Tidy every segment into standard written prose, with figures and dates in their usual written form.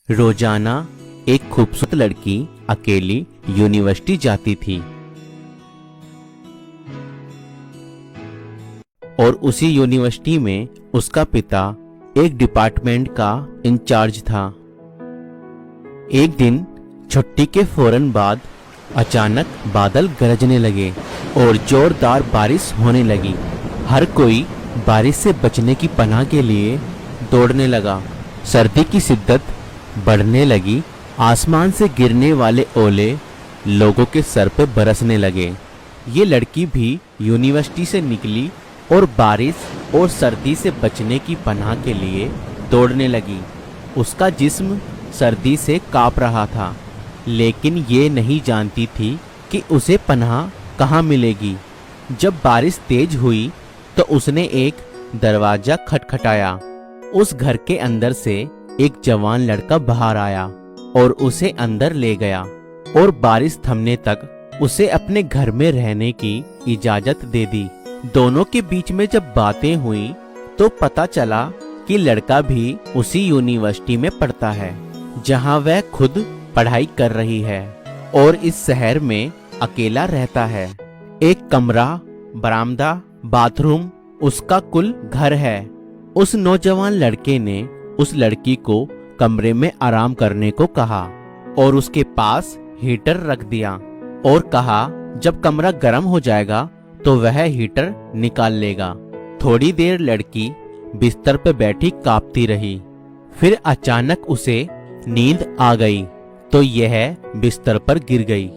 रोजाना एक खूबसूरत लड़की अकेली यूनिवर्सिटी जाती थी और उसी यूनिवर्सिटी में उसका पिता एक डिपार्टमेंट का इंचार्ज था। एक दिन छुट्टी के फौरन बाद अचानक बादल गरजने लगे और जोरदार बारिश होने लगी। हर कोई बारिश से बचने की पनाह के लिए दौड़ने लगा। सर्दी की शिद्दत बढ़ने लगी। आसमान से गिरने वाले ओले लोगों के सर पर बरसने लगे। ये लड़की भी यूनिवर्सिटी से निकली और बारिश और सर्दी से बचने की पनाह के लिए दौड़ने लगी। उसका जिस्म सर्दी से कांप रहा था, लेकिन ये नहीं जानती थी कि उसे पनाह कहाँ मिलेगी। जब बारिश तेज हुई तो उसने एक दरवाजा खटखटाया। उस घर के अंदर से एक जवान लड़का बाहर आया और उसे अंदर ले गया और बारिश थमने तक उसे अपने घर में रहने की इजाजत दे दी। दोनों के बीच में जब बातें हुई तो पता चला कि लड़का भी उसी यूनिवर्सिटी में पढ़ता है जहां वह खुद पढ़ाई कर रही है और इस शहर में अकेला रहता है। एक कमरा, बरामदा, बाथरूम उसका कुल घर है। उस नौजवान लड़के ने उस लड़की को कमरे में आराम करने को कहा और उसके पास हीटर रख दिया और कहा जब कमरा गर्म हो जाएगा तो वह हीटर निकाल लेगा। थोड़ी देर लड़की बिस्तर पर बैठी कांपती रही। फिर अचानक उसे नींद आ गई तो यह बिस्तर पर गिर गई।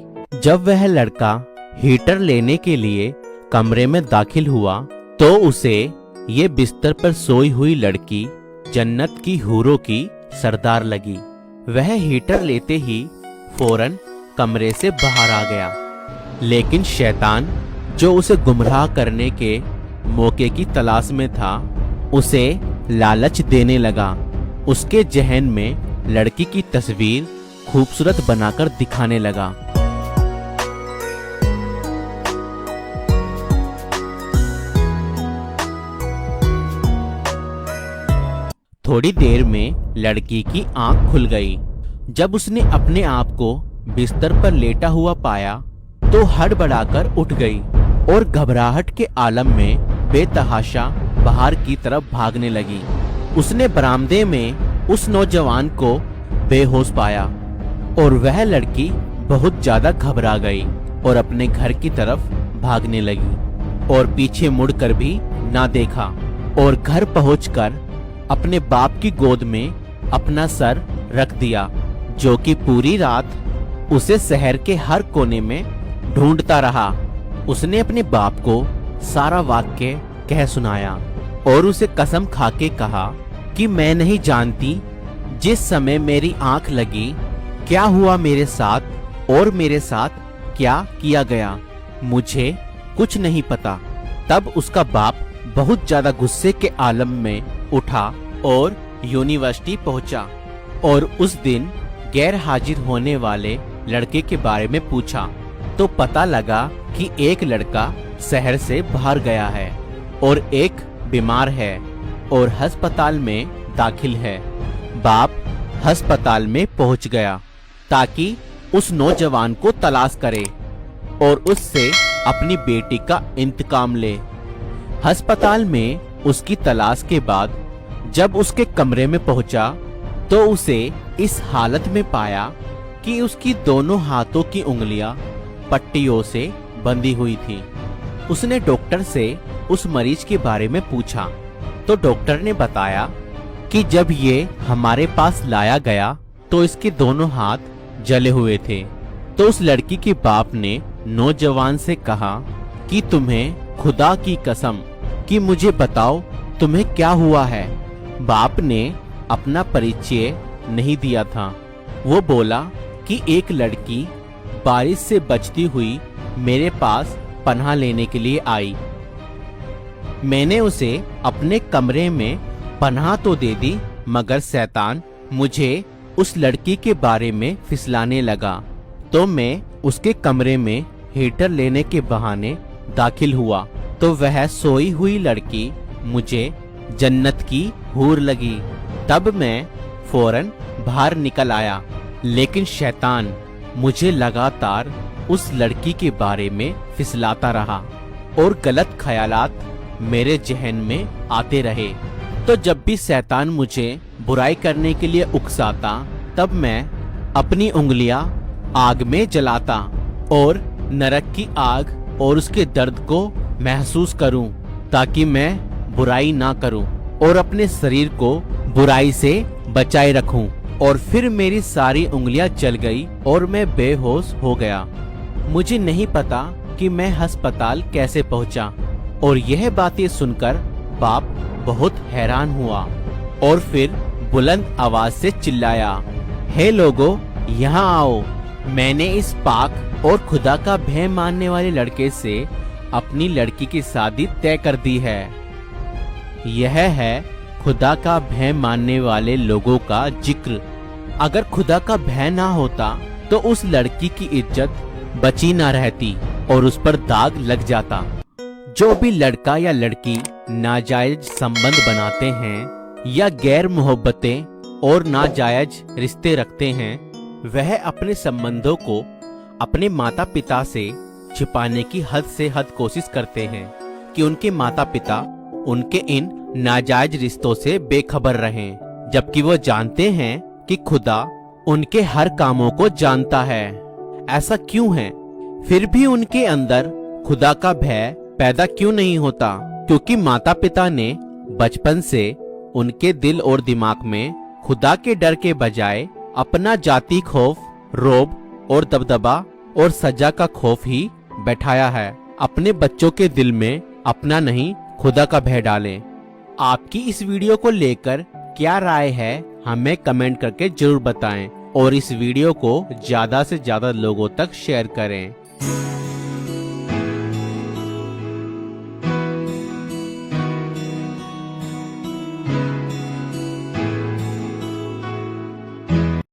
जब वह लड़का हीटर लेने के लिए कमरे में दाखिल हुआ तो उसे ये बिस्तर पर सोई हुई लड़की जन्नत की हूरों की सरदार लगी। वह हीटर लेते ही फौरन कमरे से बाहर आ गया, लेकिन शैतान जो उसे गुमराह करने के मौके की तलाश में था उसे लालच देने लगा। उसके जहन में लड़की की तस्वीर खूबसूरत बनाकर दिखाने लगा। थोड़ी देर में लड़की की आंख खुल गई। जब उसने अपने आप को बिस्तर पर लेटा हुआ पाया तो हड़बड़ाकर उठ गई और घबराहट के आलम में बेतहाशा बाहर की तरफ भागने लगी। उसने बरामदे में उस नौजवान को बेहोश पाया और वह लड़की बहुत ज्यादा घबरा गई और अपने घर की तरफ भागने लगी और पीछे मुड़कर भी ना देखा और घर पहुंचकर अपने बाप की गोद में अपना सर रख दिया, जो कि पूरी रात उसे शहर के हर कोने में ढूंढता रहा। उसने अपने बाप को सारा वाक्य कह सुनाया और उसे कसम खाके कहा कि मैं नहीं जानती जिस समय मेरी आंख लगी क्या हुआ मेरे साथ और मेरे साथ क्या किया गया, मुझे कुछ नहीं पता। तब उसका बाप बहुत ज्यादा गुस्से के आलम में उठा और यूनिवर्सिटी पहुंचा और उस दिन गैर हाजिर होने वाले लड़के के बारे में पूछा तो पता लगा कि एक लड़का शहर से बाहर गया है और एक बीमार है और अस्पताल में दाखिल है। बाप अस्पताल में पहुंच गया ताकि उस नौजवान को तलाश करे और उससे अपनी बेटी का इंतकाम ले। अस्पताल में उसकी तलाश के बाद जब उसके कमरे में पहुंचा तो उसे इस हालत में पाया कि उसकी दोनों हाथों की उंगलियां पट्टियों से बंधी हुई थी। उसने डॉक्टर से उस मरीज के बारे में पूछा तो डॉक्टर ने बताया कि जब ये हमारे पास लाया गया तो इसके दोनों हाथ जले हुए थे। तो उस लड़की के बाप ने नौजवान से कहा कि तुम्हें खुदा की कसम कि मुझे बताओ तुम्हें क्या हुआ है। बाप ने अपना परिचय नहीं दिया था। वो बोला कि एक लड़की बारिश से बचती हुई मेरे पास पनाह लेने के लिए आई। मैंने उसे अपने कमरे में पनाह तो दे दी, मगर शैतान मुझे उस लड़की के बारे में फिसलाने लगा तो मैं उसके कमरे में हीटर लेने के बहाने दाखिल हुआ तो वह सोई हुई लड़की मुझे जन्नत की हूर लगी। तब मैं फौरन बाहर निकल आया, लेकिन शैतान मुझे लगातार उस लड़की के बारे में फिसलाता रहा और गलत ख्यालात मेरे जहन में आते रहे। तो जब भी शैतान मुझे बुराई करने के लिए उकसाता, तब मैं अपनी उंगलियां आग में जलाता और नरक की आग और उसके दर्द को महसूस करूं, ताकि मैं बुराई ना करूं और अपने शरीर को बुराई से बचाए रखूं। और फिर मेरी सारी उंगलियां जल गई और मैं बेहोश हो गया। मुझे नहीं पता कि मैं अस्पताल कैसे पहुंचा, और यह बातें सुनकर बाप बहुत हैरान हुआ और फिर बुलंद आवाज से चिल्लाया, हे लोगों, यहाँ आओ। मैंने इस पाक और खुदा का भय मानने वाले लड़के से अपनी लड़की की शादी तय कर दी है। यह है खुदा का भय मानने वाले लोगों का जिक्र। अगर खुदा का भय ना होता तो उस लड़की की इज्जत बची ना रहती और उस पर दाग लग जाता। जो भी लड़का या लड़की नाजायज संबंध बनाते हैं या गैर मोहब्बतें और नाजायज रिश्ते रखते हैं, वह अपने संबंधों को अपने माता पिता से छिपाने की हद से हद कोशिश करते हैं कि उनके माता पिता उनके इन नाजायज रिश्तों से बेखबर रहें, जबकि वो जानते हैं कि खुदा उनके हर कामों को जानता है। ऐसा क्यों है? फिर भी उनके अंदर खुदा का भय पैदा क्यों नहीं होता? क्योंकि माता पिता ने बचपन से उनके दिल और दिमाग में खुदा के डर के बजाय अपना जाति खौफ, रोब और दबदबा और सजा का खौफ ही बैठाया है। अपने बच्चों के दिल में अपना नहीं, खुदा का भय डालें। आपकी इस वीडियो को लेकर क्या राय है, हमें कमेंट करके जरूर बताएं और इस वीडियो को ज्यादा से ज्यादा लोगों तक शेयर करें।